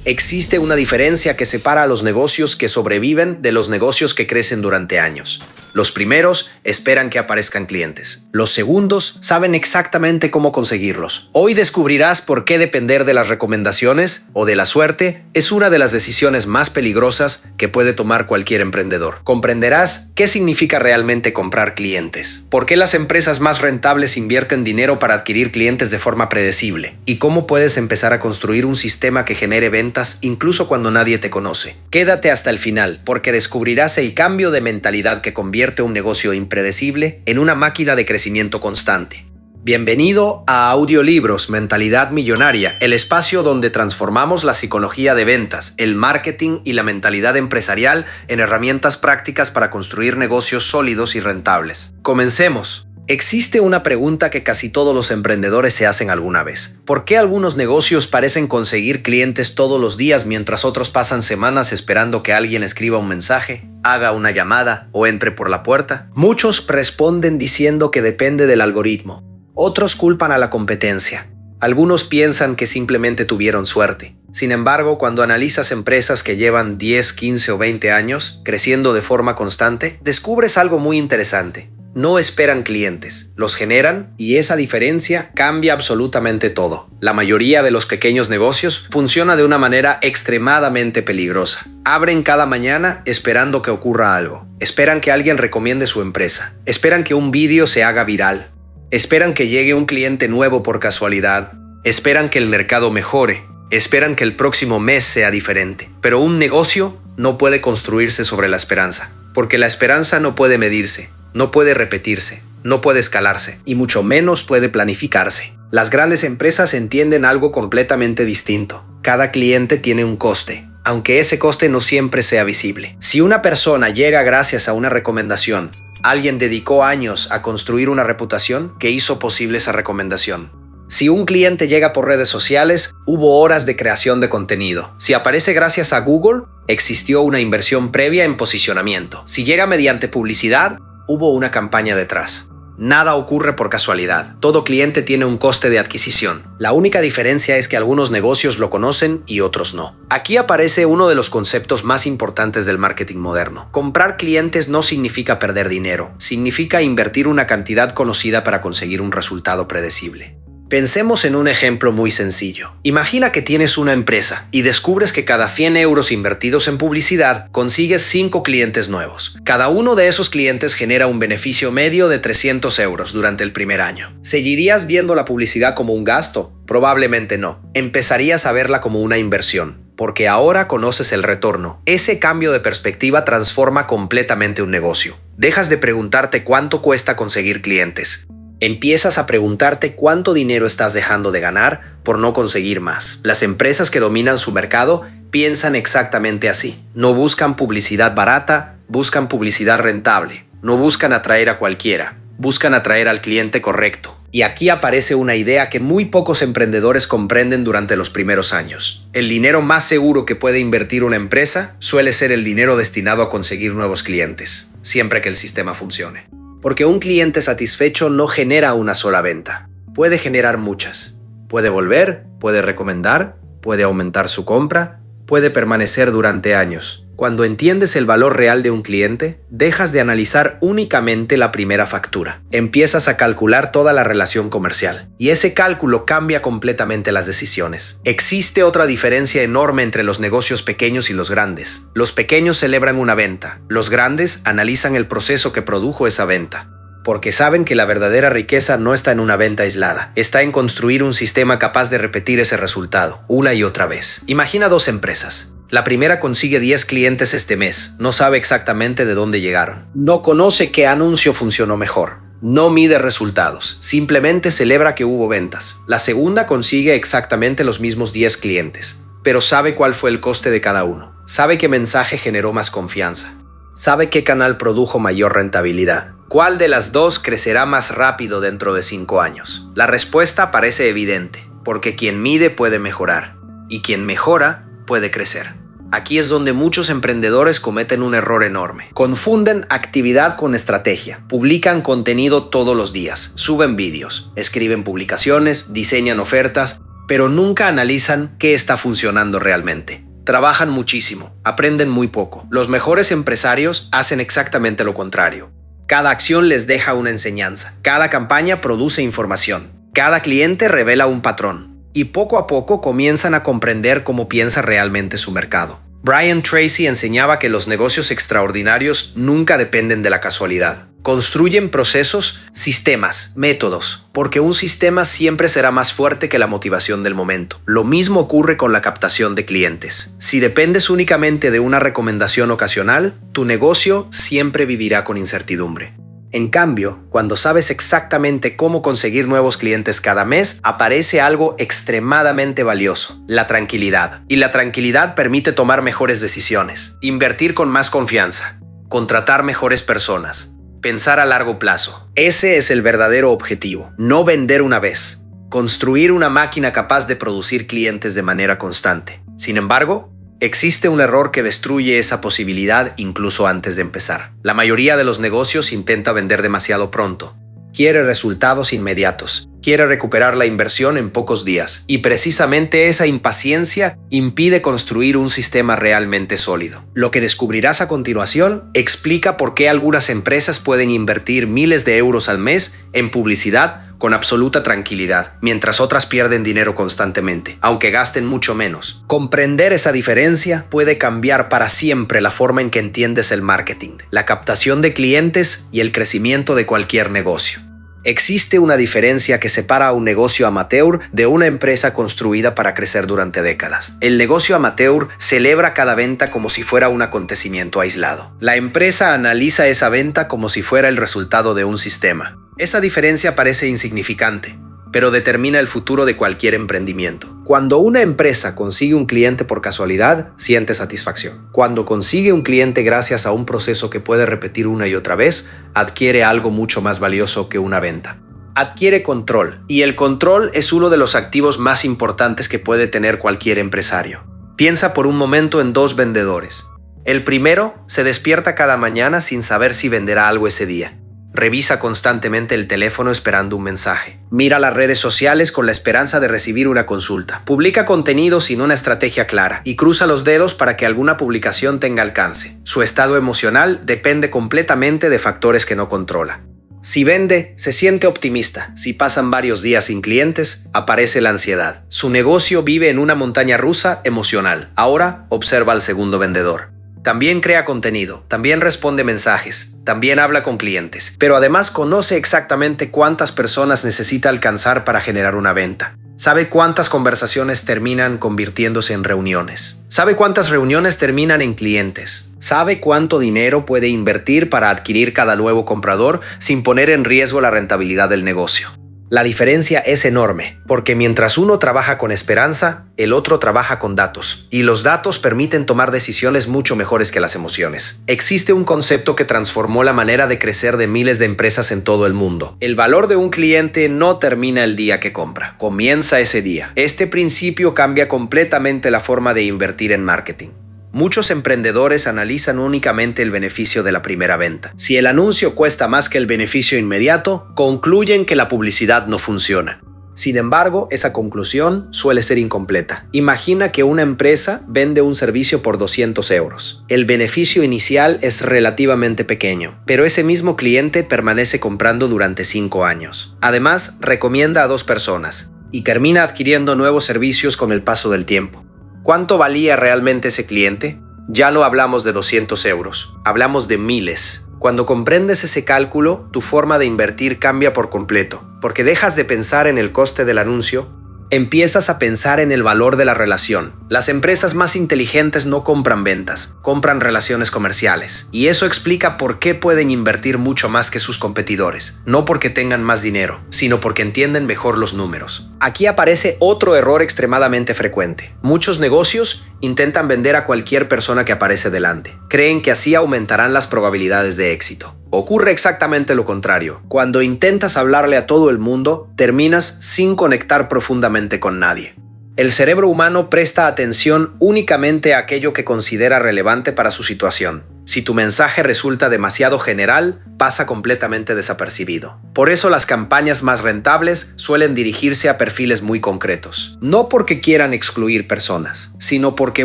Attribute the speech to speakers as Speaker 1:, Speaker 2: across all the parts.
Speaker 1: Existe una diferencia que separa a los negocios que sobreviven de los negocios que crecen durante años. Los primeros esperan que aparezcan clientes. Los segundos saben exactamente cómo conseguirlos. Hoy descubrirás por qué depender de las recomendaciones o de la suerte es una de las decisiones más peligrosas que puede tomar cualquier emprendedor. Comprenderás qué significa realmente comprar clientes, por qué las empresas más rentables invierten dinero para adquirir clientes de forma predecible y cómo puedes empezar a construir un sistema que genere ventas incluso cuando nadie te conoce. Quédate hasta el final porque descubrirás el cambio de mentalidad que convierte un negocio impredecible en una máquina de crecimiento constante. Bienvenido a Audiolibros Mentalidad Millonaria, el espacio donde transformamos la psicología de ventas, el marketing y la mentalidad empresarial en herramientas prácticas para construir negocios sólidos y rentables. Comencemos. Existe una pregunta que casi todos los emprendedores se hacen alguna vez. ¿Por qué algunos negocios parecen conseguir clientes todos los días mientras otros pasan semanas esperando que alguien escriba un mensaje, haga una llamada o entre por la puerta? Muchos responden diciendo que depende del algoritmo. Otros culpan a la competencia. Algunos piensan que simplemente tuvieron suerte. Sin embargo, cuando analizas empresas que llevan 10, 15 o 20 años creciendo de forma constante, descubres algo muy interesante. No esperan clientes, los generan y esa diferencia cambia absolutamente todo. La mayoría de los pequeños negocios funciona de una manera extremadamente peligrosa. Abren cada mañana esperando que ocurra algo. Esperan que alguien recomiende su empresa. Esperan que un vídeo se haga viral. Esperan que llegue un cliente nuevo por casualidad. Esperan que el mercado mejore. Esperan que el próximo mes sea diferente. Pero un negocio no puede construirse sobre la esperanza, porque la esperanza no puede medirse. No puede repetirse, no puede escalarse y mucho menos puede planificarse. Las grandes empresas entienden algo completamente distinto. Cada cliente tiene un coste, aunque ese coste no siempre sea visible. Si una persona llega gracias a una recomendación, alguien dedicó años a construir una reputación que hizo posible esa recomendación. Si un cliente llega por redes sociales, hubo horas de creación de contenido. Si aparece gracias a Google, existió una inversión previa en posicionamiento. Si llega mediante publicidad, hubo una campaña detrás. Nada ocurre por casualidad. Todo cliente tiene un coste de adquisición. La única diferencia es que algunos negocios lo conocen y otros no. Aquí aparece uno de los conceptos más importantes del marketing moderno. Comprar clientes no significa perder dinero. Significa invertir una cantidad conocida para conseguir un resultado predecible. Pensemos en un ejemplo muy sencillo. Imagina que tienes una empresa y descubres que cada 100 euros invertidos en publicidad consigues 5 clientes nuevos. Cada uno de esos clientes genera un beneficio medio de 300 euros durante el primer año. ¿Seguirías viendo la publicidad como un gasto? Probablemente no. Empezarías a verla como una inversión, porque ahora conoces el retorno. Ese cambio de perspectiva transforma completamente un negocio. Dejas de preguntarte cuánto cuesta conseguir clientes. Empiezas a preguntarte cuánto dinero estás dejando de ganar por no conseguir más. Las empresas que dominan su mercado piensan exactamente así. No buscan publicidad barata, buscan publicidad rentable. No buscan atraer a cualquiera, buscan atraer al cliente correcto. Y aquí aparece una idea que muy pocos emprendedores comprenden durante los primeros años. El dinero más seguro que puede invertir una empresa suele ser el dinero destinado a conseguir nuevos clientes, siempre que el sistema funcione. Porque un cliente satisfecho no genera una sola venta. Puede generar muchas. Puede volver, puede recomendar, puede aumentar su compra, puede permanecer durante años. Cuando entiendes el valor real de un cliente, dejas de analizar únicamente la primera factura. Empiezas a calcular toda la relación comercial. Y ese cálculo cambia completamente las decisiones. Existe otra diferencia enorme entre los negocios pequeños y los grandes. Los pequeños celebran una venta. Los grandes analizan el proceso que produjo esa venta. Porque saben que la verdadera riqueza no está en una venta aislada. Está en construir un sistema capaz de repetir ese resultado, una y otra vez. Imagina 2 empresas. La primera consigue 10 clientes este mes. No sabe exactamente de dónde llegaron. No conoce qué anuncio funcionó mejor. No mide resultados. Simplemente celebra que hubo ventas. La segunda consigue exactamente los mismos 10 clientes. Pero sabe cuál fue el coste de cada uno. Sabe qué mensaje generó más confianza. Sabe qué canal produjo mayor rentabilidad. ¿Cuál de las dos crecerá más rápido dentro de 5 años? La respuesta parece evidente, porque quien mide puede mejorar, y quien mejora puede crecer. Aquí es donde muchos emprendedores cometen un error enorme. Confunden actividad con estrategia. Publican contenido todos los días, suben vídeos, escriben publicaciones, diseñan ofertas, pero nunca analizan qué está funcionando realmente. Trabajan muchísimo, aprenden muy poco. Los mejores empresarios hacen exactamente lo contrario. Cada acción les deja una enseñanza, cada campaña produce información, cada cliente revela un patrón, y poco a poco comienzan a comprender cómo piensa realmente su mercado. Brian Tracy enseñaba que los negocios extraordinarios nunca dependen de la casualidad. Construyen procesos, sistemas, métodos, porque un sistema siempre será más fuerte que la motivación del momento. Lo mismo ocurre con la captación de clientes. Si dependes únicamente de una recomendación ocasional, tu negocio siempre vivirá con incertidumbre. En cambio, cuando sabes exactamente cómo conseguir nuevos clientes cada mes, aparece algo extremadamente valioso: la tranquilidad. Y la tranquilidad permite tomar mejores decisiones, invertir con más confianza, contratar mejores personas, pensar a largo plazo. Ese es el verdadero objetivo: no vender una vez, construir una máquina capaz de producir clientes de manera constante. Sin embargo, existe un error que destruye esa posibilidad incluso antes de empezar. La mayoría de los negocios intenta vender demasiado pronto. Quiere resultados inmediatos. Quiere recuperar la inversión en pocos días. Y precisamente esa impaciencia impide construir un sistema realmente sólido. Lo que descubrirás a continuación explica por qué algunas empresas pueden invertir miles de euros al mes en publicidad con absoluta tranquilidad, mientras otras pierden dinero constantemente, aunque gasten mucho menos. Comprender esa diferencia puede cambiar para siempre la forma en que entiendes el marketing, la captación de clientes y el crecimiento de cualquier negocio. Existe una diferencia que separa a un negocio amateur de una empresa construida para crecer durante décadas. El negocio amateur celebra cada venta como si fuera un acontecimiento aislado. La empresa analiza esa venta como si fuera el resultado de un sistema. Esa diferencia parece insignificante, pero determina el futuro de cualquier emprendimiento. Cuando una empresa consigue un cliente por casualidad, siente satisfacción. Cuando consigue un cliente gracias a un proceso que puede repetir una y otra vez, adquiere algo mucho más valioso que una venta. Adquiere control, y el control es uno de los activos más importantes que puede tener cualquier empresario. Piensa por un momento en dos vendedores. El primero se despierta cada mañana sin saber si venderá algo ese día. Revisa constantemente el teléfono esperando un mensaje. Mira las redes sociales con la esperanza de recibir una consulta. Publica contenido sin una estrategia clara y cruza los dedos para que alguna publicación tenga alcance. Su estado emocional depende completamente de factores que no controla. Si vende, se siente optimista. Si pasan varios días sin clientes, aparece la ansiedad. Su negocio vive en una montaña rusa emocional. Ahora observa al segundo vendedor. También crea contenido, también responde mensajes, también habla con clientes, pero además conoce exactamente cuántas personas necesita alcanzar para generar una venta. Sabe cuántas conversaciones terminan convirtiéndose en reuniones. Sabe cuántas reuniones terminan en clientes. Sabe cuánto dinero puede invertir para adquirir cada nuevo comprador sin poner en riesgo la rentabilidad del negocio. La diferencia es enorme, porque mientras uno trabaja con esperanza, el otro trabaja con datos, y los datos permiten tomar decisiones mucho mejores que las emociones. Existe un concepto que transformó la manera de crecer de miles de empresas en todo el mundo. El valor de un cliente no termina el día que compra, comienza ese día. Este principio cambia completamente la forma de invertir en marketing. Muchos emprendedores analizan únicamente el beneficio de la primera venta. Si el anuncio cuesta más que el beneficio inmediato, concluyen que la publicidad no funciona. Sin embargo, esa conclusión suele ser incompleta. Imagina que una empresa vende un servicio por 200 euros. El beneficio inicial es relativamente pequeño, pero ese mismo cliente permanece comprando durante 5 años. Además, recomienda a 2 personas y termina adquiriendo nuevos servicios con el paso del tiempo. ¿Cuánto valía realmente ese cliente? Ya no hablamos de 200 euros, hablamos de miles. Cuando comprendes ese cálculo, tu forma de invertir cambia por completo, porque dejas de pensar en el coste del anuncio, empiezas a pensar en el valor de la relación. Las empresas más inteligentes no compran ventas, compran relaciones comerciales. Y eso explica por qué pueden invertir mucho más que sus competidores. No porque tengan más dinero, sino porque entienden mejor los números. Aquí aparece otro error extremadamente frecuente. Muchos negocios intentan vender a cualquier persona que aparece delante. Creen que así aumentarán las probabilidades de éxito. Ocurre exactamente lo contrario. Cuando intentas hablarle a todo el mundo, terminas sin conectar profundamente con nadie. El cerebro humano presta atención únicamente a aquello que considera relevante para su situación. Si tu mensaje resulta demasiado general, pasa completamente desapercibido. Por eso las campañas más rentables suelen dirigirse a perfiles muy concretos. No porque quieran excluir personas, sino porque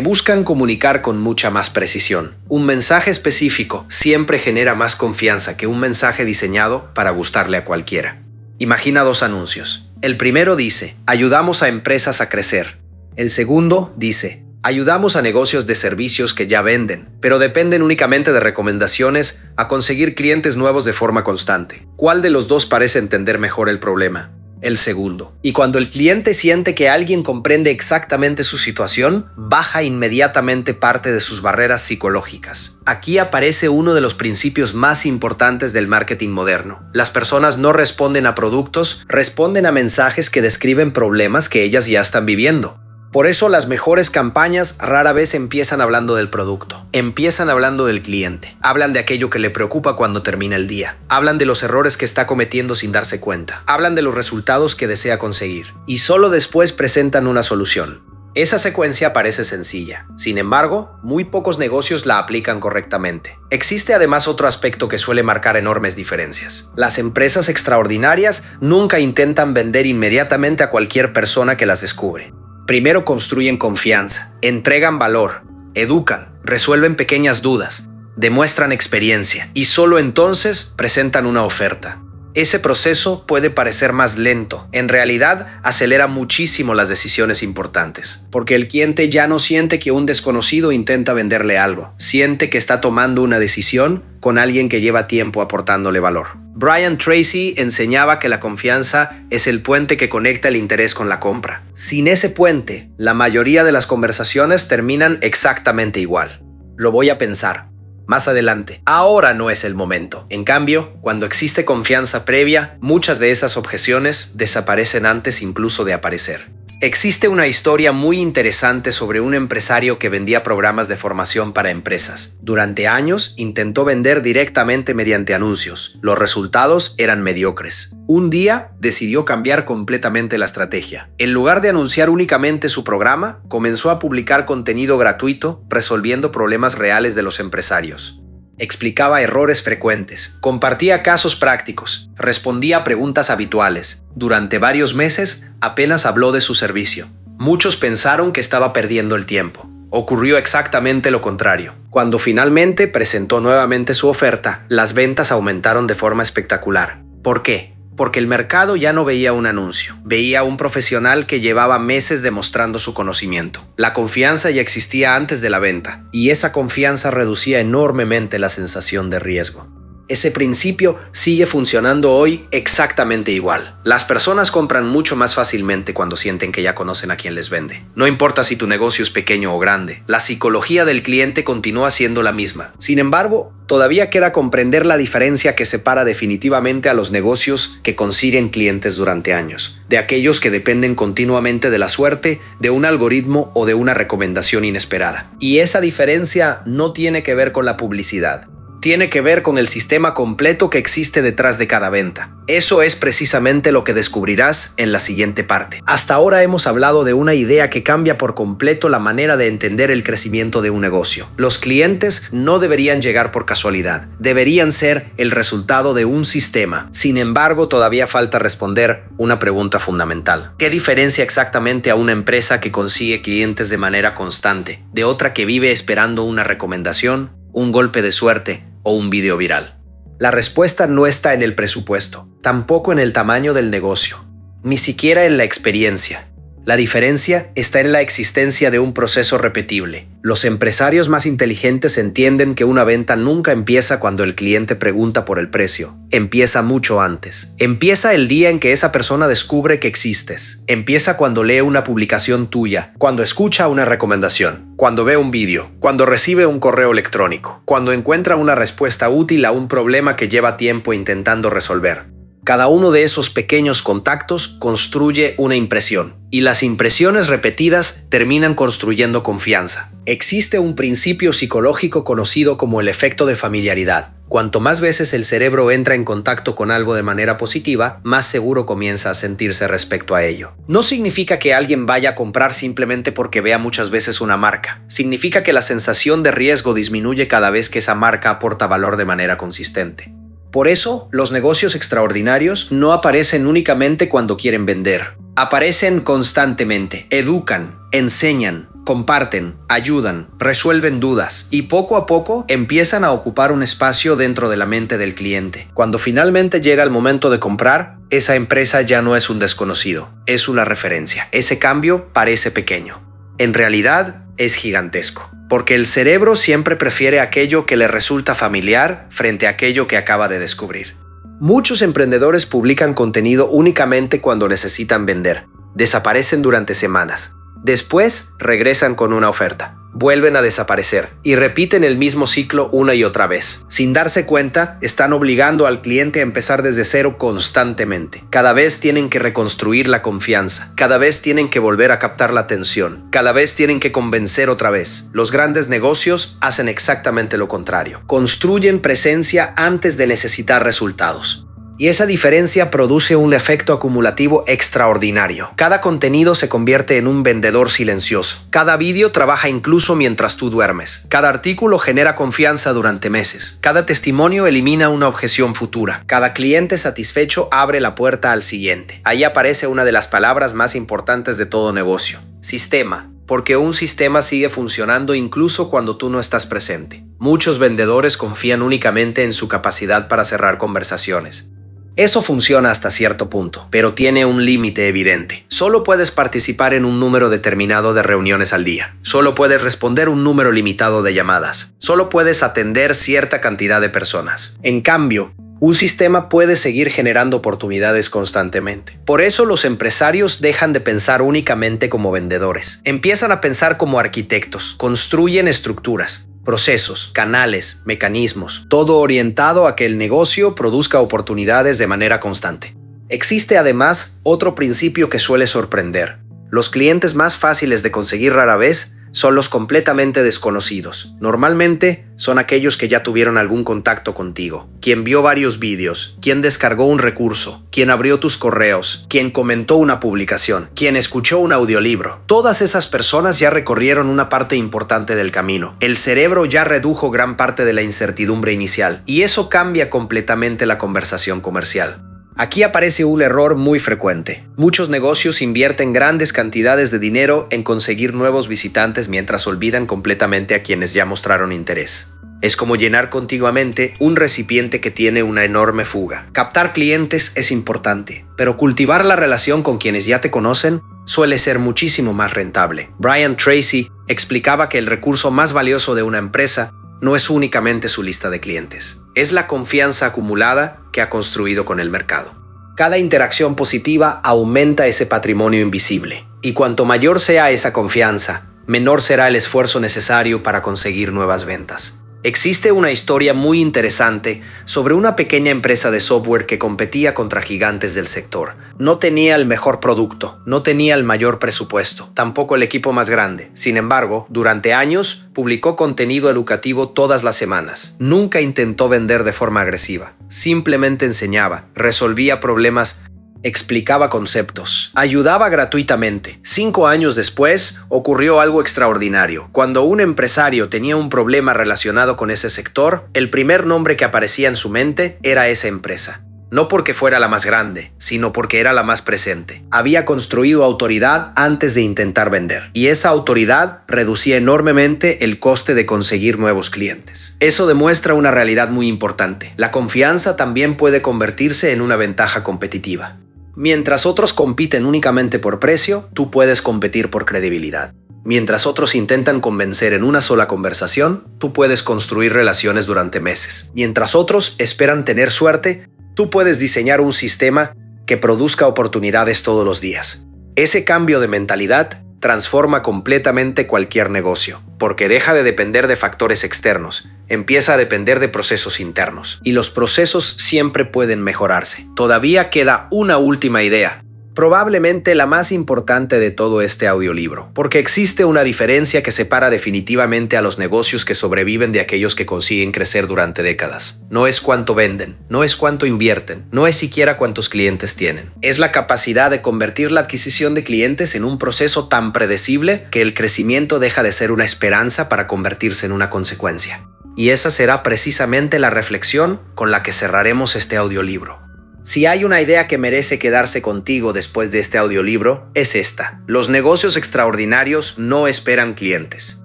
Speaker 1: buscan comunicar con mucha más precisión. Un mensaje específico siempre genera más confianza que un mensaje diseñado para gustarle a cualquiera. Imagina dos anuncios. El primero dice, ayudamos a empresas a crecer. El segundo dice, ayudamos a negocios de servicios que ya venden, pero dependen únicamente de recomendaciones a conseguir clientes nuevos de forma constante. ¿Cuál de los dos parece entender mejor el problema? El segundo. Y cuando el cliente siente que alguien comprende exactamente su situación, baja inmediatamente parte de sus barreras psicológicas. Aquí aparece uno de los principios más importantes del marketing moderno. Las personas no responden a productos, responden a mensajes que describen problemas que ellas ya están viviendo. Por eso las mejores campañas rara vez empiezan hablando del producto. Empiezan hablando del cliente. Hablan de aquello que le preocupa cuando termina el día. Hablan de los errores que está cometiendo sin darse cuenta. Hablan de los resultados que desea conseguir. Y solo después presentan una solución. Esa secuencia parece sencilla. Sin embargo, muy pocos negocios la aplican correctamente. Existe además otro aspecto que suele marcar enormes diferencias. Las empresas extraordinarias nunca intentan vender inmediatamente a cualquier persona que las descubre. Primero construyen confianza, entregan valor, educan, resuelven pequeñas dudas, demuestran experiencia y solo entonces presentan una oferta. Ese proceso puede parecer más lento. En realidad, acelera muchísimo las decisiones importantes, porque el cliente ya no siente que un desconocido intenta venderle algo. Siente que está tomando una decisión con alguien que lleva tiempo aportándole valor. Brian Tracy enseñaba que la confianza es el puente que conecta el interés con la compra. Sin ese puente, la mayoría de las conversaciones terminan exactamente igual. Lo voy a pensar. Más adelante. Ahora no es el momento. En cambio, cuando existe confianza previa, muchas de esas objeciones desaparecen antes incluso de aparecer. Existe una historia muy interesante sobre un empresario que vendía programas de formación para empresas. Durante años intentó vender directamente mediante anuncios. Los resultados eran mediocres. Un día decidió cambiar completamente la estrategia. En lugar de anunciar únicamente su programa, comenzó a publicar contenido gratuito resolviendo problemas reales de los empresarios. Explicaba errores frecuentes, compartía casos prácticos, respondía a preguntas habituales. Durante varios meses apenas habló de su servicio. Muchos pensaron que estaba perdiendo el tiempo. Ocurrió exactamente lo contrario. Cuando finalmente presentó nuevamente su oferta, las ventas aumentaron de forma espectacular. ¿Por qué? Porque el mercado ya no veía un anuncio, veía a un profesional que llevaba meses demostrando su conocimiento. La confianza ya existía antes de la venta, y esa confianza reducía enormemente la sensación de riesgo. Ese principio sigue funcionando hoy exactamente igual. Las personas compran mucho más fácilmente cuando sienten que ya conocen a quien les vende. No importa si tu negocio es pequeño o grande, la psicología del cliente continúa siendo la misma. Sin embargo, todavía queda comprender la diferencia que separa definitivamente a los negocios que consiguen clientes durante años, de aquellos que dependen continuamente de la suerte, de un algoritmo o de una recomendación inesperada. Y esa diferencia no tiene que ver con la publicidad. Tiene que ver con el sistema completo que existe detrás de cada venta. Eso es precisamente lo que descubrirás en la siguiente parte. Hasta ahora hemos hablado de una idea que cambia por completo la manera de entender el crecimiento de un negocio. Los clientes no deberían llegar por casualidad, deberían ser el resultado de un sistema. Sin embargo, todavía falta responder una pregunta fundamental. ¿Qué diferencia exactamente a una empresa que consigue clientes de manera constante, de otra que vive esperando una recomendación, un golpe de suerte o un video viral? La respuesta no está en el presupuesto, tampoco en el tamaño del negocio, ni siquiera en la experiencia. La diferencia está en la existencia de un proceso repetible. Los empresarios más inteligentes entienden que una venta nunca empieza cuando el cliente pregunta por el precio. Empieza mucho antes. Empieza el día en que esa persona descubre que existes. Empieza cuando lee una publicación tuya, cuando escucha una recomendación, cuando ve un vídeo, cuando recibe un correo electrónico, cuando encuentra una respuesta útil a un problema que lleva tiempo intentando resolver. Cada uno de esos pequeños contactos construye una impresión, y las impresiones repetidas terminan construyendo confianza. Existe un principio psicológico conocido como el efecto de familiaridad. Cuanto más veces el cerebro entra en contacto con algo de manera positiva, más seguro comienza a sentirse respecto a ello. No significa que alguien vaya a comprar simplemente porque vea muchas veces una marca. Significa que la sensación de riesgo disminuye cada vez que esa marca aporta valor de manera consistente. Por eso, los negocios extraordinarios no aparecen únicamente cuando quieren vender. Aparecen constantemente, educan, enseñan, comparten, ayudan, resuelven dudas y poco a poco empiezan a ocupar un espacio dentro de la mente del cliente. Cuando finalmente llega el momento de comprar, esa empresa ya no es un desconocido, es una referencia. Ese cambio parece pequeño. En realidad, es gigantesco, porque el cerebro siempre prefiere aquello que le resulta familiar frente a aquello que acaba de descubrir. Muchos emprendedores publican contenido únicamente cuando necesitan vender. Desaparecen durante semanas. Después regresan con una oferta, vuelven a desaparecer y repiten el mismo ciclo una y otra vez. Sin darse cuenta, están obligando al cliente a empezar desde cero constantemente. Cada vez tienen que reconstruir la confianza, cada vez tienen que volver a captar la atención, cada vez tienen que convencer otra vez. Los grandes negocios hacen exactamente lo contrario. Construyen presencia antes de necesitar resultados. Y esa diferencia produce un efecto acumulativo extraordinario. Cada contenido se convierte en un vendedor silencioso. Cada vídeo trabaja incluso mientras tú duermes. Cada artículo genera confianza durante meses. Cada testimonio elimina una objeción futura. Cada cliente satisfecho abre la puerta al siguiente. Ahí aparece una de las palabras más importantes de todo negocio: sistema. Porque un sistema sigue funcionando incluso cuando tú no estás presente. Muchos vendedores confían únicamente en su capacidad para cerrar conversaciones. Eso funciona hasta cierto punto, pero tiene un límite evidente. Solo puedes participar en un número determinado de reuniones al día. Solo puedes responder un número limitado de llamadas. Solo puedes atender cierta cantidad de personas. En cambio, un sistema puede seguir generando oportunidades constantemente. Por eso los empresarios dejan de pensar únicamente como vendedores. Empiezan a pensar como arquitectos. Construyen estructuras, procesos, canales, mecanismos, todo orientado a que el negocio produzca oportunidades de manera constante. Existe además otro principio que suele sorprender. Los clientes más fáciles de conseguir rara vez son los completamente desconocidos. Normalmente son aquellos que ya tuvieron algún contacto contigo, quien vio varios vídeos, quien descargó un recurso, quien abrió tus correos, quien comentó una publicación, quien escuchó un audiolibro. Todas esas personas ya recorrieron una parte importante del camino. El cerebro ya redujo gran parte de la incertidumbre inicial y eso cambia completamente la conversación comercial. Aquí aparece un error muy frecuente. Muchos negocios invierten grandes cantidades de dinero en conseguir nuevos visitantes mientras olvidan completamente a quienes ya mostraron interés. Es como llenar continuamente un recipiente que tiene una enorme fuga. Captar clientes es importante, pero cultivar la relación con quienes ya te conocen suele ser muchísimo más rentable. Brian Tracy explicaba que el recurso más valioso de una empresa no es únicamente su lista de clientes. Es la confianza acumulada que ha construido con el mercado. Cada interacción positiva aumenta ese patrimonio invisible. Y cuanto mayor sea esa confianza, menor será el esfuerzo necesario para conseguir nuevas ventas. Existe una historia muy interesante sobre una pequeña empresa de software que competía contra gigantes del sector. No tenía el mejor producto, no tenía el mayor presupuesto, tampoco el equipo más grande. Sin embargo, durante años publicó contenido educativo todas las semanas. Nunca intentó vender de forma agresiva. Simplemente enseñaba, resolvía problemas, explicaba conceptos, ayudaba gratuitamente. 5 años después, ocurrió algo extraordinario. Cuando un empresario tenía un problema relacionado con ese sector, el primer nombre que aparecía en su mente era esa empresa. No porque fuera la más grande, sino porque era la más presente. Había construido autoridad antes de intentar vender, y esa autoridad reducía enormemente el coste de conseguir nuevos clientes. Eso demuestra una realidad muy importante. La confianza también puede convertirse en una ventaja competitiva. Mientras otros compiten únicamente por precio, tú puedes competir por credibilidad. Mientras otros intentan convencer en una sola conversación, tú puedes construir relaciones durante meses. Mientras otros esperan tener suerte, tú puedes diseñar un sistema que produzca oportunidades todos los días. Ese cambio de mentalidad transforma completamente cualquier negocio, porque deja de depender de factores externos, empieza a depender de procesos internos. Y los procesos siempre pueden mejorarse. Todavía queda una última idea. Probablemente la más importante de todo este audiolibro, porque existe una diferencia que separa definitivamente a los negocios que sobreviven de aquellos que consiguen crecer durante décadas. No es cuánto venden, no es cuánto invierten, no es siquiera cuántos clientes tienen. Es la capacidad de convertir la adquisición de clientes en un proceso tan predecible que el crecimiento deja de ser una esperanza para convertirse en una consecuencia. Y esa será precisamente la reflexión con la que cerraremos este audiolibro. Si hay una idea que merece quedarse contigo después de este audiolibro, es esta. Los negocios extraordinarios no esperan clientes.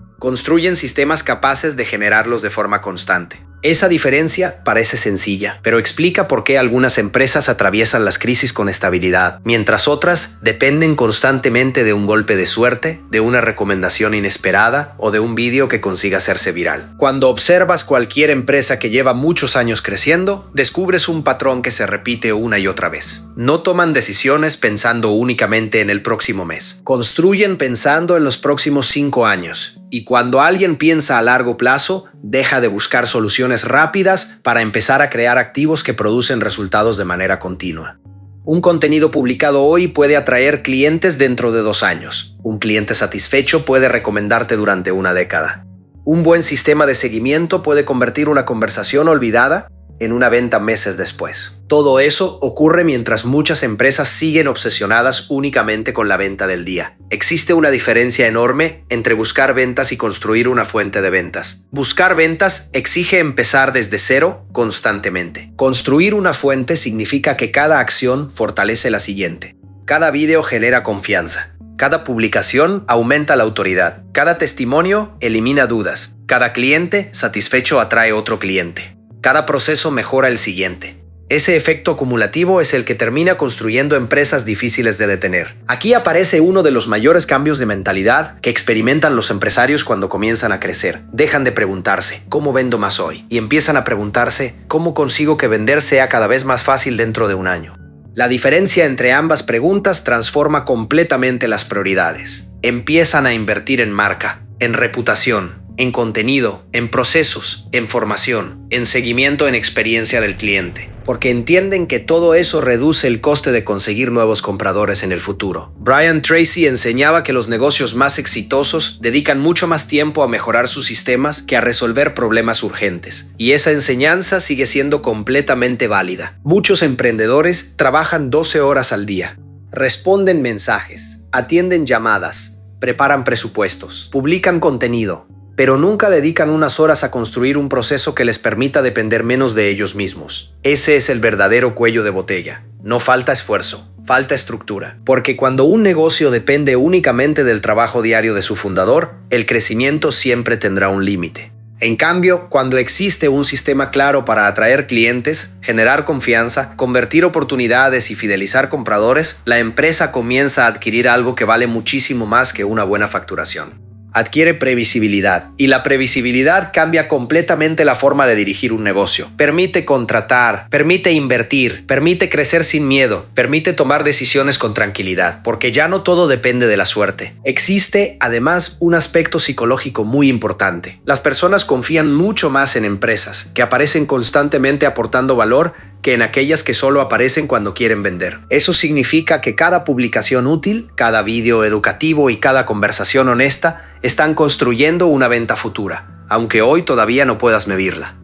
Speaker 1: Construyen sistemas capaces de generarlos de forma constante. Esa diferencia parece sencilla, pero explica por qué algunas empresas atraviesan las crisis con estabilidad, mientras otras dependen constantemente de un golpe de suerte, de una recomendación inesperada o de un vídeo que consiga hacerse viral. Cuando observas cualquier empresa que lleva muchos años creciendo, descubres un patrón que se repite una y otra vez. No toman decisiones pensando únicamente en el próximo mes. Construyen pensando en los próximos 5 años. Y cuando alguien piensa a largo plazo, deja de buscar soluciones rápidas para empezar a crear activos que producen resultados de manera continua. Un contenido publicado hoy puede atraer clientes dentro de 2 años. Un cliente satisfecho puede recomendarte durante una década. Un buen sistema de seguimiento puede convertir una conversación olvidada en una venta meses después. Todo eso ocurre mientras muchas empresas siguen obsesionadas únicamente con la venta del día. Existe una diferencia enorme entre buscar ventas y construir una fuente de ventas. Buscar ventas exige empezar desde cero constantemente. Construir una fuente significa que cada acción fortalece la siguiente. Cada video genera confianza. Cada publicación aumenta la autoridad. Cada testimonio elimina dudas. Cada cliente satisfecho atrae otro cliente. Cada proceso mejora el siguiente. Ese efecto acumulativo es el que termina construyendo empresas difíciles de detener. Aquí aparece uno de los mayores cambios de mentalidad que experimentan los empresarios cuando comienzan a crecer. Dejan de preguntarse, ¿cómo vendo más hoy? Y empiezan a preguntarse, ¿cómo consigo que vender sea cada vez más fácil dentro de un año? La diferencia entre ambas preguntas transforma completamente las prioridades. Empiezan a invertir en marca, en reputación, en contenido, en procesos, en formación, en seguimiento, en experiencia del cliente, porque entienden que todo eso reduce el coste de conseguir nuevos compradores en el futuro. Brian Tracy enseñaba que los negocios más exitosos dedican mucho más tiempo a mejorar sus sistemas que a resolver problemas urgentes, y esa enseñanza sigue siendo completamente válida. Muchos emprendedores trabajan 12 horas al día, responden mensajes, atienden llamadas, preparan presupuestos, publican contenido, pero nunca dedican unas horas a construir un proceso que les permita depender menos de ellos mismos. Ese es el verdadero cuello de botella. No falta esfuerzo, falta estructura. Porque cuando un negocio depende únicamente del trabajo diario de su fundador, el crecimiento siempre tendrá un límite. En cambio, cuando existe un sistema claro para atraer clientes, generar confianza, convertir oportunidades y fidelizar compradores, la empresa comienza a adquirir algo que vale muchísimo más que una buena facturación. Adquiere previsibilidad, y la previsibilidad cambia completamente la forma de dirigir un negocio. Permite contratar, permite invertir, permite crecer sin miedo, permite tomar decisiones con tranquilidad, porque ya no todo depende de la suerte. Existe, además, un aspecto psicológico muy importante. Las personas confían mucho más en empresas que aparecen constantemente aportando valor que en aquellas que solo aparecen cuando quieren vender. Eso significa que cada publicación útil, cada vídeo educativo y cada conversación honesta están construyendo una venta futura, aunque hoy todavía no puedas medirla.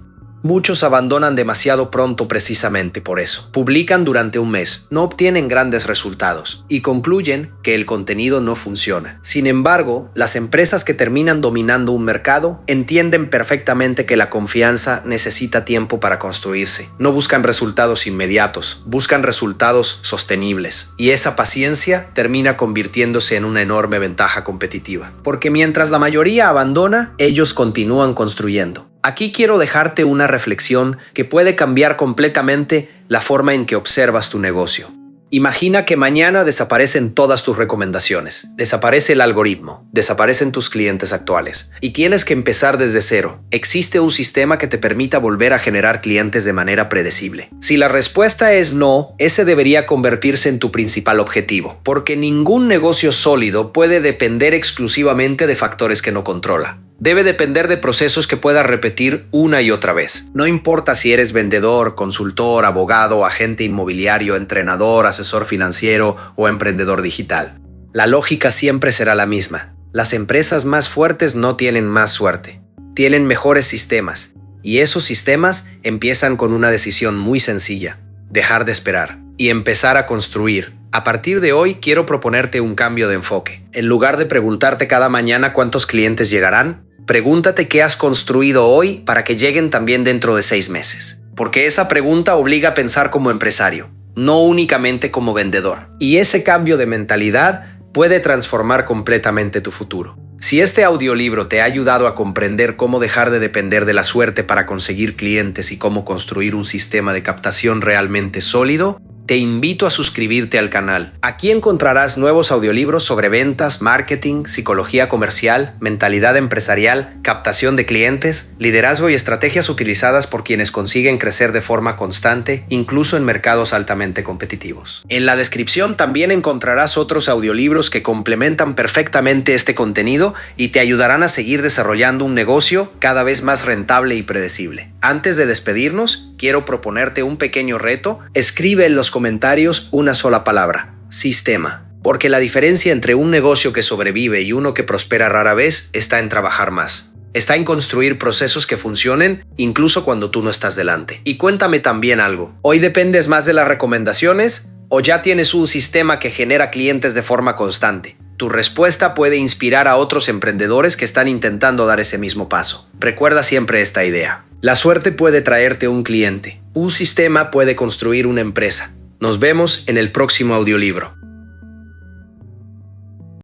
Speaker 1: Muchos abandonan demasiado pronto precisamente por eso. Publican durante un mes, no obtienen grandes resultados y concluyen que el contenido no funciona. Sin embargo, las empresas que terminan dominando un mercado entienden perfectamente que la confianza necesita tiempo para construirse. No buscan resultados inmediatos, buscan resultados sostenibles. Y esa paciencia termina convirtiéndose en una enorme ventaja competitiva. Porque mientras la mayoría abandona, ellos continúan construyendo. Aquí quiero dejarte una reflexión que puede cambiar completamente la forma en que observas tu negocio. Imagina que mañana desaparecen todas tus recomendaciones, desaparece el algoritmo, desaparecen tus clientes actuales y tienes que empezar desde cero. ¿Existe un sistema que te permita volver a generar clientes de manera predecible? Si la respuesta es no, ese debería convertirse en tu principal objetivo, porque ningún negocio sólido puede depender exclusivamente de factores que no controla. debe depender de procesos que puedas repetir una y otra vez. No importa si eres vendedor, consultor, abogado, agente inmobiliario, entrenador, asesor financiero o emprendedor digital. La lógica siempre será la misma. Las empresas más fuertes no tienen más suerte. Tienen mejores sistemas. Y esos sistemas empiezan con una decisión muy sencilla: dejar de esperar y empezar a construir. A partir de hoy quiero proponerte un cambio de enfoque. En lugar de preguntarte cada mañana cuántos clientes llegarán, pregúntate qué has construido hoy para que lleguen también dentro de 6 meses. Porque esa pregunta obliga a pensar como empresario, no únicamente como vendedor. Y ese cambio de mentalidad puede transformar completamente tu futuro. Si este audiolibro te ha ayudado a comprender cómo dejar de depender de la suerte para conseguir clientes y cómo construir un sistema de captación realmente sólido, te invito a suscribirte al canal. Aquí encontrarás nuevos audiolibros sobre ventas, marketing, psicología comercial, mentalidad empresarial, captación de clientes, liderazgo y estrategias utilizadas por quienes consiguen crecer de forma constante, incluso en mercados altamente competitivos. En la descripción también encontrarás otros audiolibros que complementan perfectamente este contenido y te ayudarán a seguir desarrollando un negocio cada vez más rentable y predecible. Antes de despedirnos, quiero proponerte un pequeño reto. Escribe en los comentarios una sola palabra: sistema. Porque la diferencia entre un negocio que sobrevive y uno que prospera rara vez está en trabajar más. Está en construir procesos que funcionen incluso cuando tú no estás delante. Y cuéntame también algo. ¿Hoy dependes más de las recomendaciones o ya tienes un sistema que genera clientes de forma constante? Tu respuesta puede inspirar a otros emprendedores que están intentando dar ese mismo paso. Recuerda siempre esta idea: la suerte puede traerte un cliente. Un sistema puede construir una empresa. Nos vemos en el próximo audiolibro.